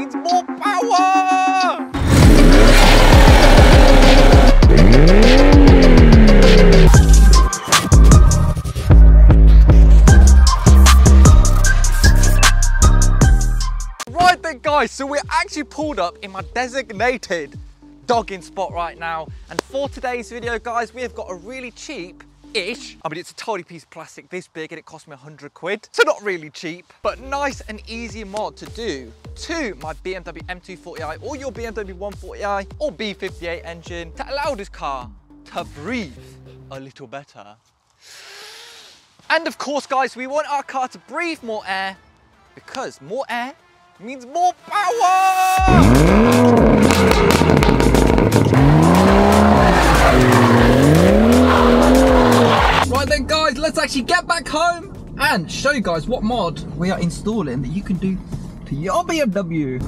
means more power! Right then guys, so we're actually pulled up in my designated dogging spot right now. And for today's video guys, we have got a really cheap-ish, I mean it's a tiny piece of plastic this big and it cost me 100 quid. So not really cheap, but nice and easy mod to do to my BMW M240i or your BMW 140i or B58 engine to allow this car to breathe a little better. And of course guys, we want our car to breathe more air because more air means more power! Right then guys, let's actually get back home and show you guys what mod we are installing that you can do to your BMW.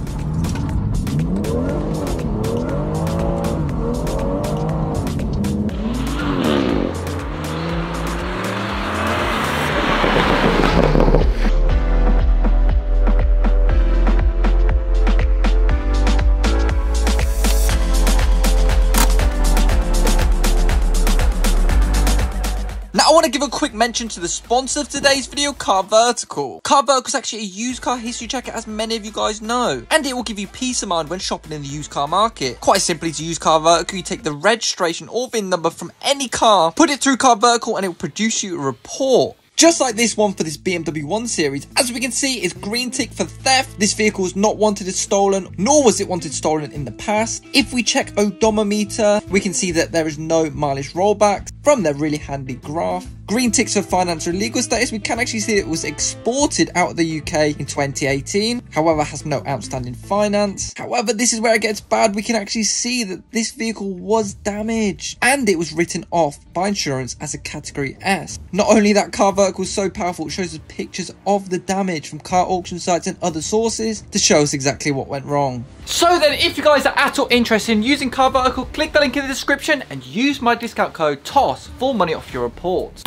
I want to give a quick mention to the sponsor of today's video, CarVertical. CarVertical is actually a used car history checker, as many of you guys know, and it will give you peace of mind when shopping in the used car market. Quite simply, to use CarVertical, you take the registration or VIN number from any car, put it through CarVertical, and it will produce you a report. Just like this one for this BMW 1 Series, as we can see, it's green tick for theft. This vehicle was not wanted as stolen, nor was it wanted stolen in the past. If we check odometer, we can see that there is no mileage rollbacks from their really handy graph. Green ticks for financial and legal status. We can actually see it was exported out of the UK in 2018. However, has no outstanding finance. However, this is where it gets bad. We can actually see that this vehicle was damaged and it was written off by insurance as a category S. Not only that, CarVertical is so powerful, it shows us pictures of the damage from car auction sites and other sources to show us exactly what went wrong. So then, if you guys are at all interested in using CarVertical, click the link in the description and use my discount code TOSS for money off your report.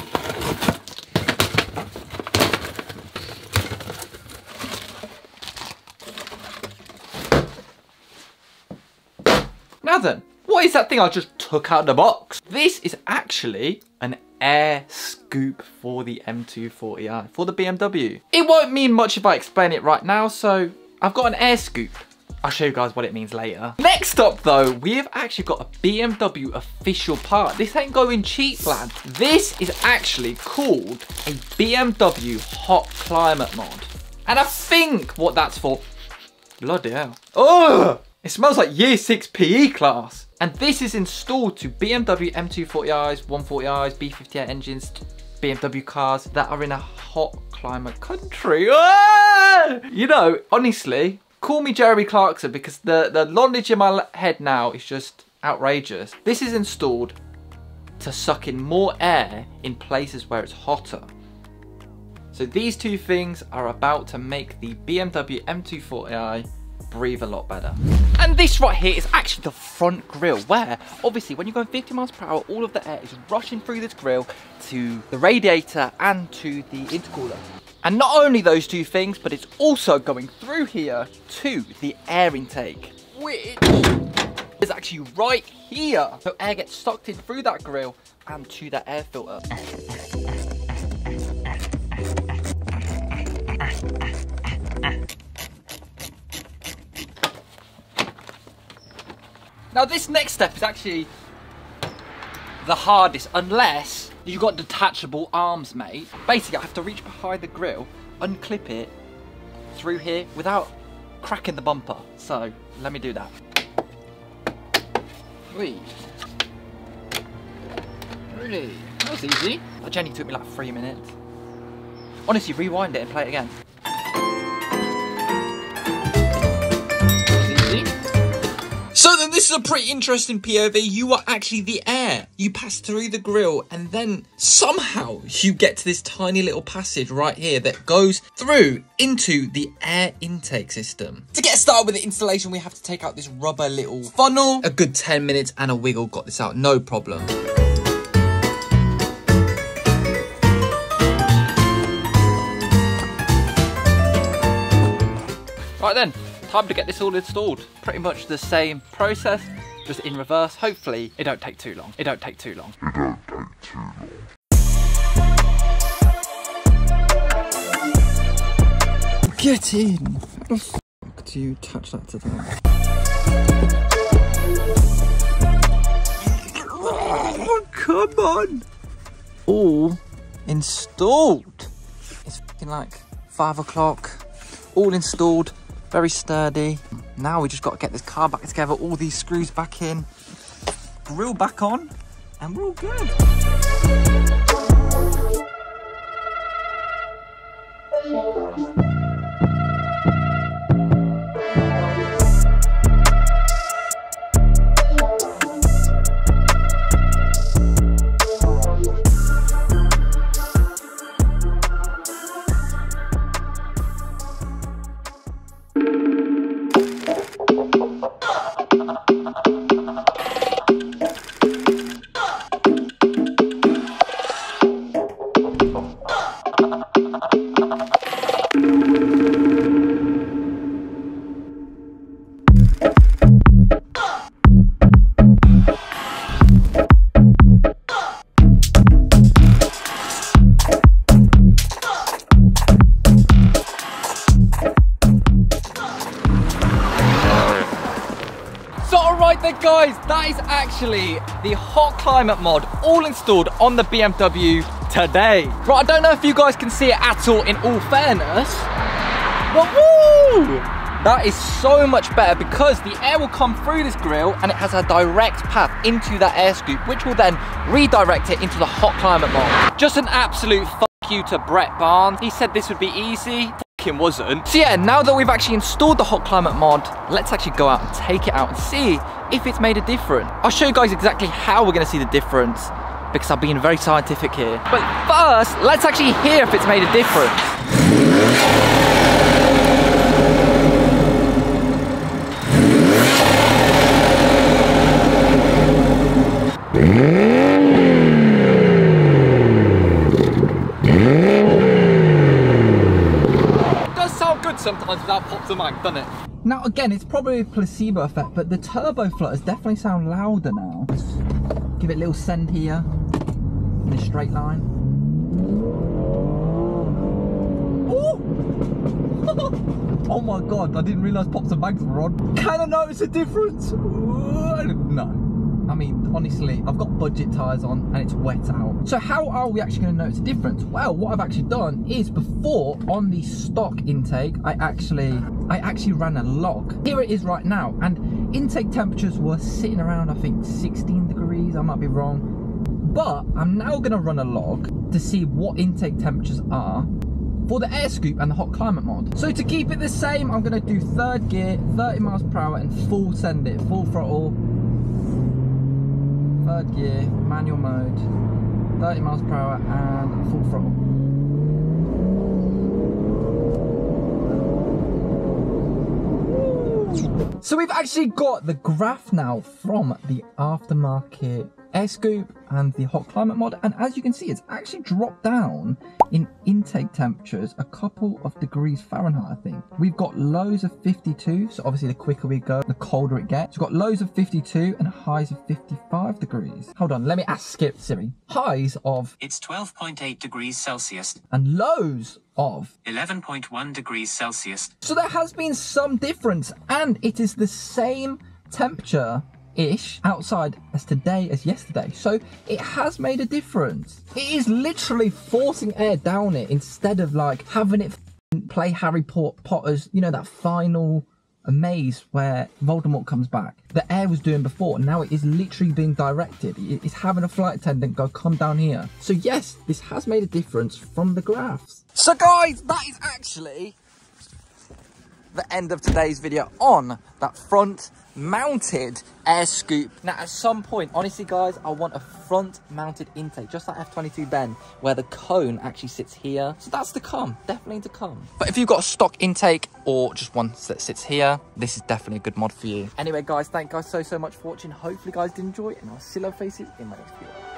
Now then, what is that thing I just took out of the box? This is actually an air scoop for the M240i, for the BMW. It won't mean much if I explain it right now, so I've got an air scoop. I'll show you guys what it means later. Next up though, we've actually got a BMW official part. This ain't going cheap, lad. This is actually called a BMW hot climate mod. And I think what that's for, bloody hell. Oh, it smells like year 6 PE class. And this is installed to BMW M240i's, 140i's, B58 engines, BMW cars that are in a hot climate country. Ah! You know, honestly, call me Jeremy Clarkson because the knowledge in my head now is just outrageous. This is installed to suck in more air in places where it's hotter. So these two things are about to make the BMW M240i breathe a lot better. And this right here is actually the front grille, where obviously when you're going 50 miles per hour, all of the air is rushing through this grille to the radiator and to the intercooler. And not only those two things, but it's also going through here to the air intake, which is actually right here. So air gets sucked in through that grille and to that air filter. Now this next step is actually the hardest, unless you've got detachable arms, mate. Basically, I have to reach behind the grille, unclip it through here without cracking the bumper. So let me do that. Whee. Really? That was easy. That genuinely took me like 3 minutes. Honestly, rewind it and play it again. So then this is a pretty interesting POV. You are actually the air. You pass through the grille and then somehow you get to this tiny little passage right here that goes through into the air intake system. To get started with the installation, we have to take out this rubber little funnel. A good 10 minutes and a wiggle got this out, no problem. Right then, time to get this all installed. Pretty much the same process, just in reverse. Hopefully it don't take too long. It don't take too long. It don't take too long. Get in! How the fuck do you attach that to that? Oh, come on! All installed. It's fucking like 5 o'clock. All installed, very sturdy. Now we just got to get this car back together, all these screws back in, grill back on, and we're all good. Guys, that is actually the hot climate mod all installed on the BMW today. Right, I don't know if you guys can see it at all in all fairness, but woo! That is so much better because the air will come through this grill and it has a direct path into that air scoop, which will then redirect it into the hot climate mod. Just an absolute fuck you to Brett Barnes. He said this would be easy. Wasn't. So yeah, now that we've actually installed the hot climate mod, let's actually go out and take it out and see if it's made a difference. I'll show you guys exactly how we're going to see the difference because I'm being very scientific here. But first, let's actually hear if it's made a difference. Sometimes without pops and mangs, doesn't it? Now again, it's probably a placebo effect, but the turbo flutters definitely sound louder now. Let's give it a little send here in a straight line. Oh my god, I didn't realise pops and mangs were on. Can I notice a difference? No. I mean, honestly, I've got budget tyres on and it's wet out. So how are we actually going to notice a difference? Well, what I've actually done is before on the stock intake, I actually ran a log. Here it is right now, and intake temperatures were sitting around, I think 16 degrees, I might be wrong. But I'm now going to run a log to see what intake temperatures are for the air scoop and the hot climate mod. So to keep it the same, I'm going to do 3rd gear, 30 miles per hour and full send it, full throttle. 3rd gear, manual mode, 30 miles per hour and full throttle. So we've actually got the graph now from the aftermarket air scoop and the hot climate mod, and as you can see, it's actually dropped down in intake temperatures a couple of degrees Fahrenheit. I think we've got lows of 52, so obviously the quicker we go, the colder it gets. We've got lows of 52 and highs of 55 degrees. Hold on, let me ask Siri. Highs of, it's 12.8 degrees Celsius and lows of 11.1 degrees Celsius. So there has been some difference, and it is the same temperature-ish outside as today as yesterday. So it has made a difference. It is literally forcing air down it instead of like having it play Harry Potter's, you know, that final maze where Voldemort comes back. The air was doing before, now it is literally being directed. It's having a flight attendant go, come down here. So yes, this has made a difference from the graphs. So guys, that is actually the end of today's video on that front mounted air scoop. Now at some point, honestly guys, I want a front mounted intake, just like F22 Ben, where the cone actually sits here. So that's to come, definitely to come. But if you've got a stock intake or just one that sits here, this is definitely a good mod for you. Anyway guys, thank you guys so much for watching. Hopefully you guys did enjoy it, and I'll see you faces in my next video.